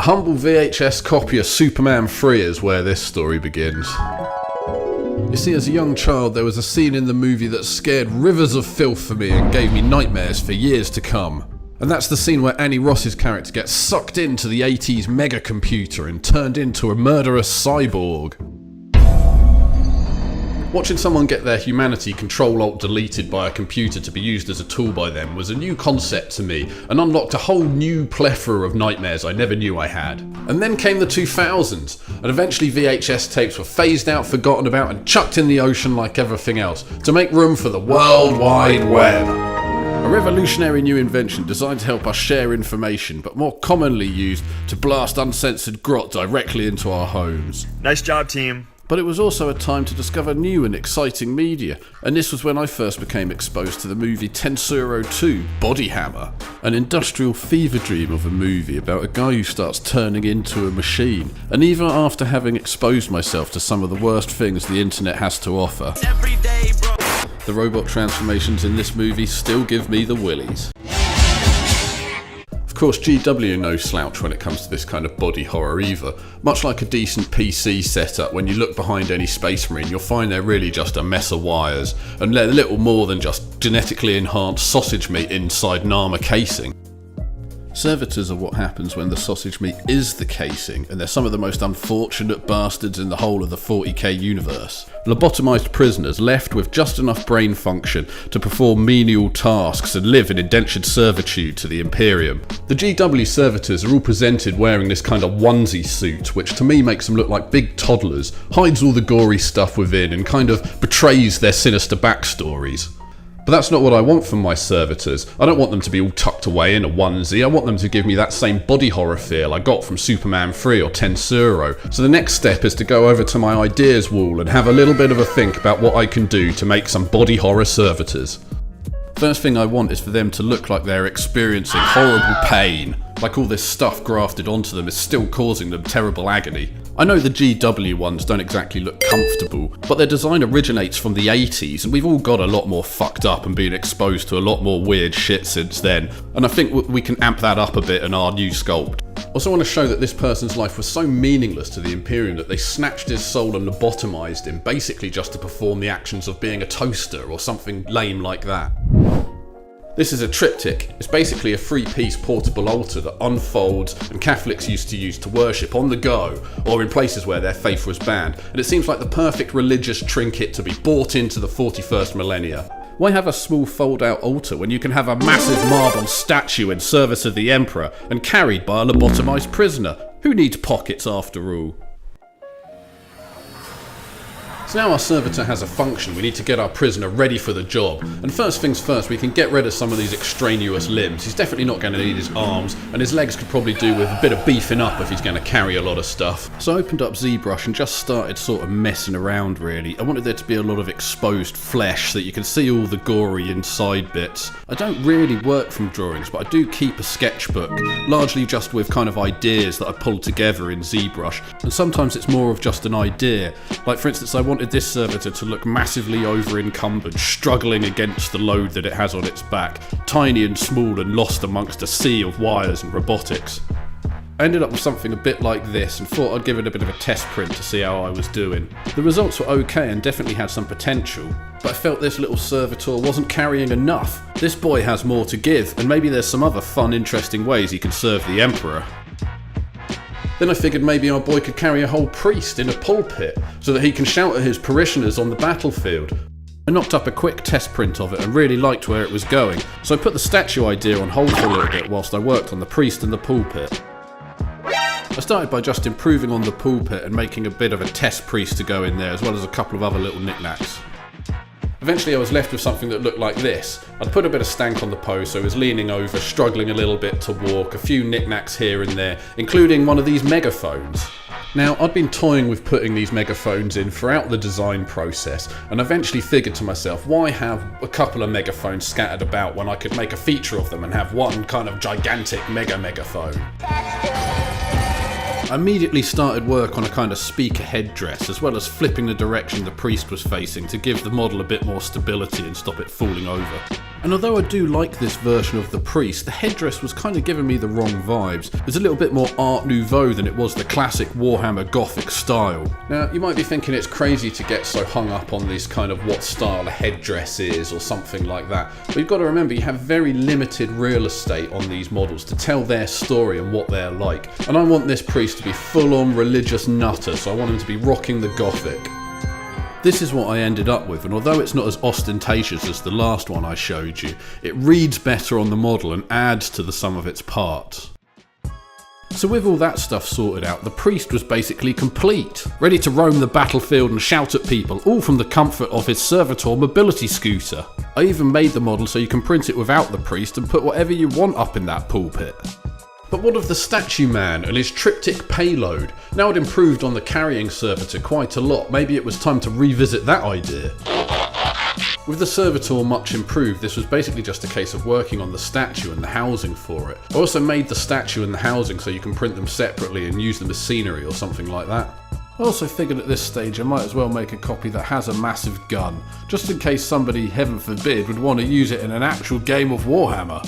humble VHS copy of Superman 3 is where this story begins. You see, as a young child, there was a scene in the movie that scared rivers of filth for me and gave me nightmares for years to come. And that's the scene where Annie Ross's character gets sucked into the 80s mega computer and turned into a murderous cyborg. Watching someone get their humanity Control-Alt-deleted by a computer to be used as a tool by them was a new concept to me and unlocked a whole new plethora of nightmares I never knew I had. And then came the 2000s, and eventually VHS tapes were phased out, forgotten about, and chucked in the ocean like everything else to make room for the World Wide Web. A revolutionary new invention designed to help us share information, but more commonly used to blast uncensored grot directly into our homes. Nice job, team. But it was also a time to discover new and exciting media, and this was when I first became exposed to the movie Tensuro 2, Body Hammer, an industrial fever dream of a movie about a guy who starts turning into a machine. And even after having exposed myself to some of the worst things the internet has to offer, the robot transformations in this movie still give me the willies. Of course, GW no slouch when it comes to this kind of body horror either. Much like a decent PC setup, when you look behind any Space Marine, you'll find they're really just a mess of wires, and they're little more than just genetically enhanced sausage meat inside an armour casing. Servitors are what happens when the sausage meat is the casing, and they're some of the most unfortunate bastards in the whole of the 40k universe. Lobotomised prisoners left with just enough brain function to perform menial tasks and live in indentured servitude to the Imperium. The GW servitors are all presented wearing this kind of onesie suit, which to me makes them look like big toddlers, hides all the gory stuff within, and kind of betrays their sinister backstories. But that's not what I want from my servitors. I don't want them to be all tucked away in a onesie. I want them to give me that same body horror feel I got from Superman 3 or Tensuro. So the next step is to go over to my ideas wall and have a little bit of a think about what I can do to make some body horror servitors. First thing I want is for them to look like they're experiencing horrible pain, like all this stuff grafted onto them is still causing them terrible agony. I know the GW ones don't exactly look comfortable, but their design originates from the 80s, and we've all got a lot more fucked up and been exposed to a lot more weird shit since then, and I think we can amp that up a bit in our new sculpt. I also want to show that this person's life was so meaningless to the Imperium that they snatched his soul and lobotomized him, basically just to perform the actions of being a toaster or something lame like that. This is a triptych. It's basically a 3-piece portable altar that unfolds and Catholics used to use to worship on the go or in places where their faith was banned, and it seems like the perfect religious trinket to be brought into the 41st millennia. Why have a small fold-out altar when you can have a massive marble statue in service of the Emperor and carried by a lobotomized prisoner? Who needs pockets after all? So now our servitor has a function, we need to get our prisoner ready for the job. And first things first, we can get rid of some of these extraneous limbs. He's definitely not going to need his arms, and his legs could probably do with a bit of beefing up if he's going to carry a lot of stuff. So I opened up ZBrush and just started sort of messing around really. I wanted there to be a lot of exposed flesh so that you can see all the gory inside bits. I don't really work from drawings, but I do keep a sketchbook, largely just with kind of ideas that I pull together in ZBrush. And sometimes it's more of just an idea. Like for instance, I wanted this servitor to look massively over-encumbered, struggling against the load that it has on its back, tiny and small and lost amongst a sea of wires and robotics. I ended up with something a bit like this and thought I'd give it a bit of a test print to see how I was doing. The results were okay and definitely had some potential, but I felt this little servitor wasn't carrying enough. This boy has more to give, and maybe there's some other fun, interesting ways he can serve the Emperor. Then I figured maybe our boy could carry a whole priest in a pulpit so that he can shout at his parishioners on the battlefield. I knocked up a quick test print of it and really liked where it was going, so I put the statue idea on hold for a little bit whilst I worked on the priest and the pulpit. I started by just improving on the pulpit and making a bit of a test priest to go in there, as well as a couple of other little knickknacks. Eventually I was left with something that looked like this. I'd put a bit of stank on the pose, so he was leaning over, struggling a little bit to walk, a few knickknacks here and there, including one of these megaphones. Now, I'd been toying with putting these megaphones in throughout the design process, and eventually figured to myself, why have a couple of megaphones scattered about when I could make a feature of them and have one kind of gigantic megaphone? I immediately started work on a kind of speaker headdress, as well as flipping the direction the priest was facing to give the model a bit more stability and stop it falling over. And although I do like this version of the priest, the headdress was kind of giving me the wrong vibes. It was a little bit more Art Nouveau than it was the classic Warhammer Gothic style. Now, you might be thinking it's crazy to get so hung up on this kind of what style a headdress is or something like that. But you've got to remember, you have very limited real estate on these models to tell their story and what they're like. And I want this priest to be full-on religious nutter, so I want him to be rocking the Gothic. This is what I ended up with, and although it's not as ostentatious as the last one I showed you, it reads better on the model and adds to the sum of its parts. So with all that stuff sorted out, the priest was basically complete, ready to roam the battlefield and shout at people, all from the comfort of his servitor mobility scooter. I even made the model so you can print it without the priest and put whatever you want up in that pulpit. But what of the statue man and his triptych payload? Now I'd improved on the carrying servitor quite a lot, maybe it was time to revisit that idea. With the servitor much improved, this was basically just a case of working on the statue and the housing for it. I also made the statue and the housing so you can print them separately and use them as scenery or something like that. I also figured at this stage I might as well make a copy that has a massive gun, just in case somebody, heaven forbid, would want to use it in an actual game of Warhammer.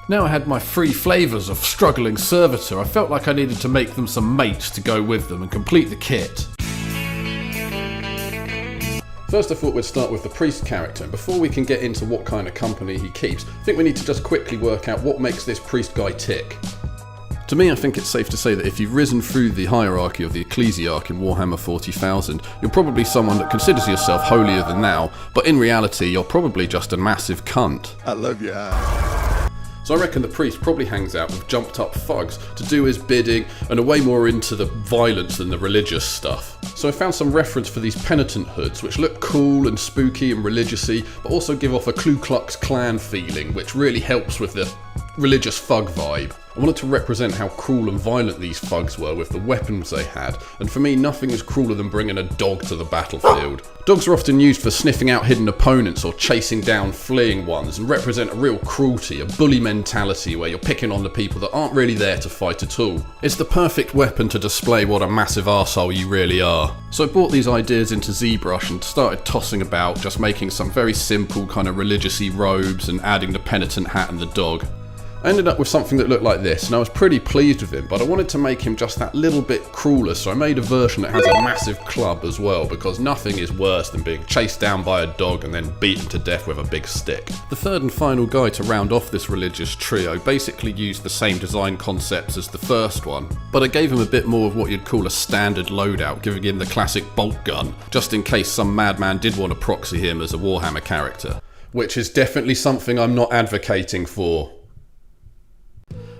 Now I had my three flavours of struggling servitor, I felt like I needed to make them some mates to go with them and complete the kit. First I thought we'd start with the priest character, and before we can get into what kind of company he keeps, I think we need to just quickly work out what makes this priest guy tick. To me, I think it's safe to say that if you've risen through the hierarchy of the ecclesiarch in Warhammer 40,000, you're probably someone that considers yourself holier than thou, but in reality you're probably just a massive cunt. I love you. So I reckon the priest probably hangs out with jumped up thugs to do his bidding and are way more into the violence than the religious stuff. So I found some reference for these penitent hoods which look cool and spooky and religious-y, but also give off a Ku Klux Klan feeling, which really helps with the religious thug vibe. I wanted to represent how cruel and violent these thugs were with the weapons they had, and for me nothing is crueler than bringing a dog to the battlefield. Dogs are often used for sniffing out hidden opponents or chasing down fleeing ones, and represent a real cruelty, a bully mentality where you're picking on the people that aren't really there to fight at all. It's the perfect weapon to display what a massive arsehole you really are. So I brought these ideas into ZBrush and started tossing about, just making some very simple kind of religious-y robes and adding the penitent hat and the dog. I ended up with something that looked like this, and I was pretty pleased with him, but I wanted to make him just that little bit crueler, so I made a version that has a massive club as well, because nothing is worse than being chased down by a dog and then beaten to death with a big stick. The third and final guy to round off this religious trio basically used the same design concepts as the first one, but I gave him a bit more of what you'd call a standard loadout, giving him the classic bolt gun, just in case some madman did want to proxy him as a Warhammer character. Which is definitely something I'm not advocating for.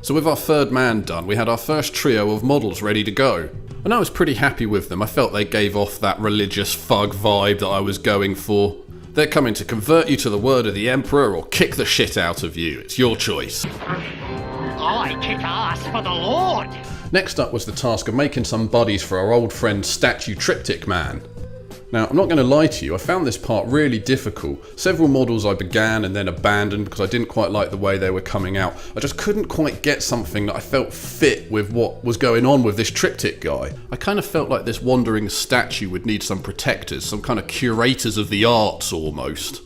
So with our third man done, we had our first trio of models ready to go. And I was pretty happy with them. I felt they gave off that religious thug vibe that I was going for. They're coming to convert you to the word of the Emperor or kick the shit out of you. It's your choice. I kick ass for the Lord! Next up was the task of making some buddies for our old friend Statue Triptych Man. Now, I'm not going to lie to you, I found this part really difficult. Several models I began and then abandoned because I didn't quite like the way they were coming out. I just couldn't quite get something that I felt fit with what was going on with this triptych guy. I kind of felt like this wandering statue would need some protectors, some kind of curators of the arts almost.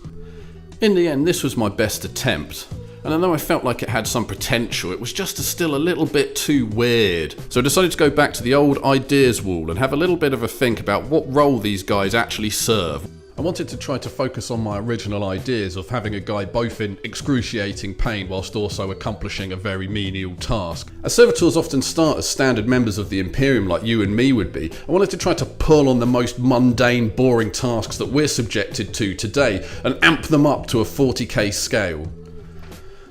In the end, this was my best attempt. And although I felt like it had some potential, it was just still a little bit too weird. So I decided to go back to the old ideas wall and have a little bit of a think about what role these guys actually serve. I wanted to try to focus on my original ideas of having a guy both in excruciating pain whilst also accomplishing a very menial task. As servitors often start as standard members of the Imperium like you and me would be, I wanted to try to pull on the most mundane, boring tasks that we're subjected to today and amp them up to a 40k scale.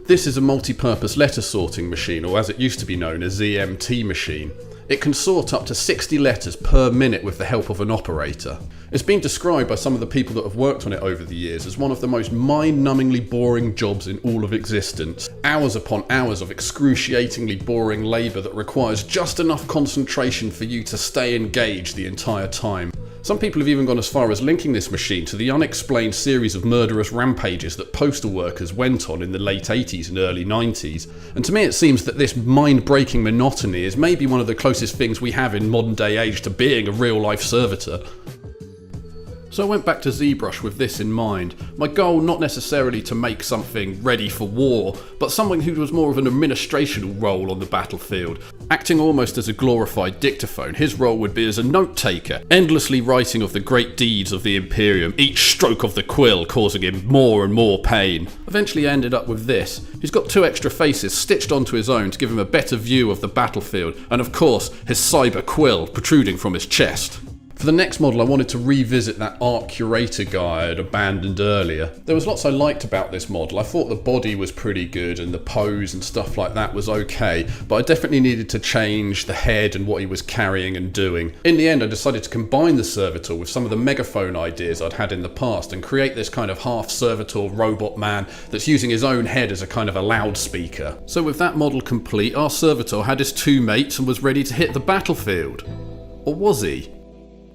This is a multi-purpose letter sorting machine, or as it used to be known, a ZMT machine. It can sort up to 60 letters per minute with the help of an operator. It's been described by some of the people that have worked on it over the years as one of the most mind-numbingly boring jobs in all of existence. Hours upon hours of excruciatingly boring labour that requires just enough concentration for you to stay engaged the entire time. Some people have even gone as far as linking this machine to the unexplained series of murderous rampages that postal workers went on in the late 80s and early 90s. And to me it seems that this mind-breaking monotony is maybe one of the closest things we have in modern day age to being a real-life servitor. So I went back to ZBrush with this in mind. My goal not necessarily to make something ready for war, but someone who was more of an administrational role on the battlefield. Acting almost as a glorified dictaphone, his role would be as a note taker, endlessly writing of the great deeds of the Imperium, each stroke of the quill causing him more and more pain. Eventually I ended up with this. He's got 2 extra faces stitched onto his own to give him a better view of the battlefield, and of course his cyber quill protruding from his chest. For the next model I wanted to revisit that art curator guy I had abandoned earlier. There was lots I liked about this model. I thought the body was pretty good and the pose and stuff like that was okay, but I definitely needed to change the head and what he was carrying and doing. In the end I decided to combine the servitor with some of the megaphone ideas I'd had in the past and create this kind of half servitor robot man that's using his own head as a kind of a loudspeaker. So with that model complete, our servitor had his 2 mates and was ready to hit the battlefield. Or was he?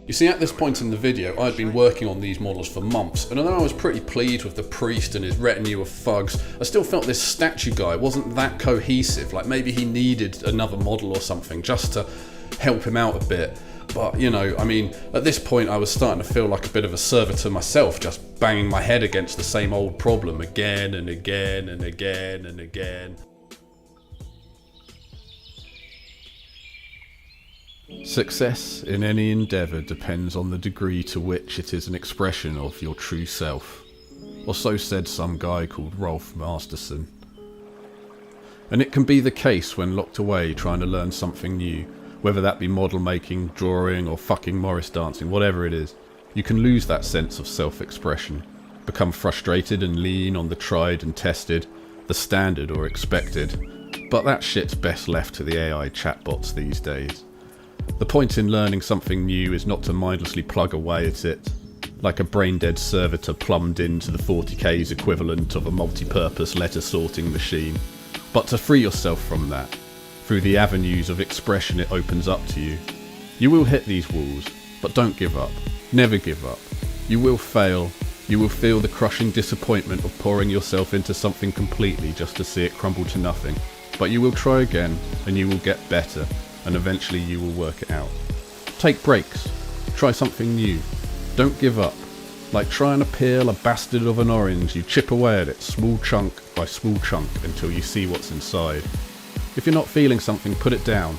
You see, at this point in the video, I'd been working on these models for months, and although I was pretty pleased with the priest and his retinue of thugs, I still felt this statue guy wasn't that cohesive. Like maybe he needed another model or something just to help him out a bit. But, you know, I mean, at this point I was starting to feel like a bit of a servitor myself, just banging my head against the same old problem again and again and again and again. Success in any endeavour depends on the degree to which it is an expression of your true self. Or so said some guy called Rolf Masterson. And it can be the case when locked away trying to learn something new, whether that be model making, drawing or fucking Morris dancing, whatever it is. You can lose that sense of self-expression, become frustrated and lean on the tried and tested, the standard or expected. But that shit's best left to the AI chatbots these days. The point in learning something new is not to mindlessly plug away at it, like a brain-dead servitor plumbed into the 40K's equivalent of a multi-purpose letter sorting machine, but to free yourself from that, through the avenues of expression it opens up to you. You will hit these walls, but don't give up. Never give up. You will fail. You will feel the crushing disappointment of pouring yourself into something completely just to see it crumble to nothing. But you will try again, and you will get better. And eventually you will work it out. Take breaks. Try something new. Don't give up. Like trying to peel a bastard of an orange, you chip away at it small chunk by small chunk until you see what's inside. If you're not feeling something, put it down.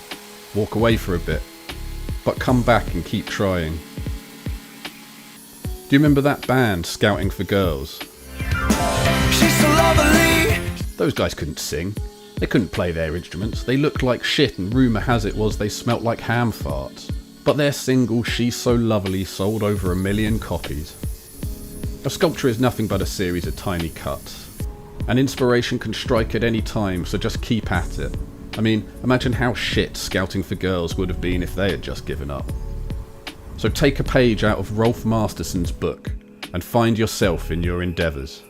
Walk away for a bit. But come back and keep trying. Do you remember that band, Scouting for Girls? She's so lovely. Those guys couldn't sing. They couldn't play their instruments, they looked like shit and rumour has it was they smelt like ham farts. But their single, She's So Lovely, sold over 1 million copies. A sculpture is nothing but a series of tiny cuts. And inspiration can strike at any time, so just keep at it. I mean, imagine how shit Scouting for Girls would have been if they had just given up. So take a page out of Rolf Masterson's book, and find yourself in your endeavours.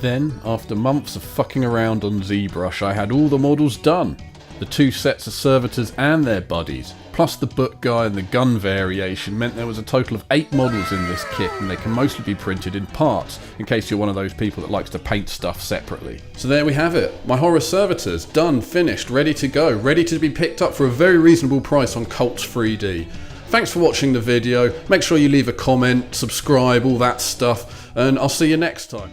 Then, after months of fucking around on ZBrush, I had all the models done. The 2 sets of servitors and their buddies, plus the book guy and the gun variation meant there was a total of 8 models in this kit, and they can mostly be printed in parts, in case you're one of those people that likes to paint stuff separately. So there we have it, my horror servitors, done, finished, ready to go, ready to be picked up for a very reasonable price on Cults 3D. Thanks for watching the video, make sure you leave a comment, subscribe, all that stuff, and I'll see you next time.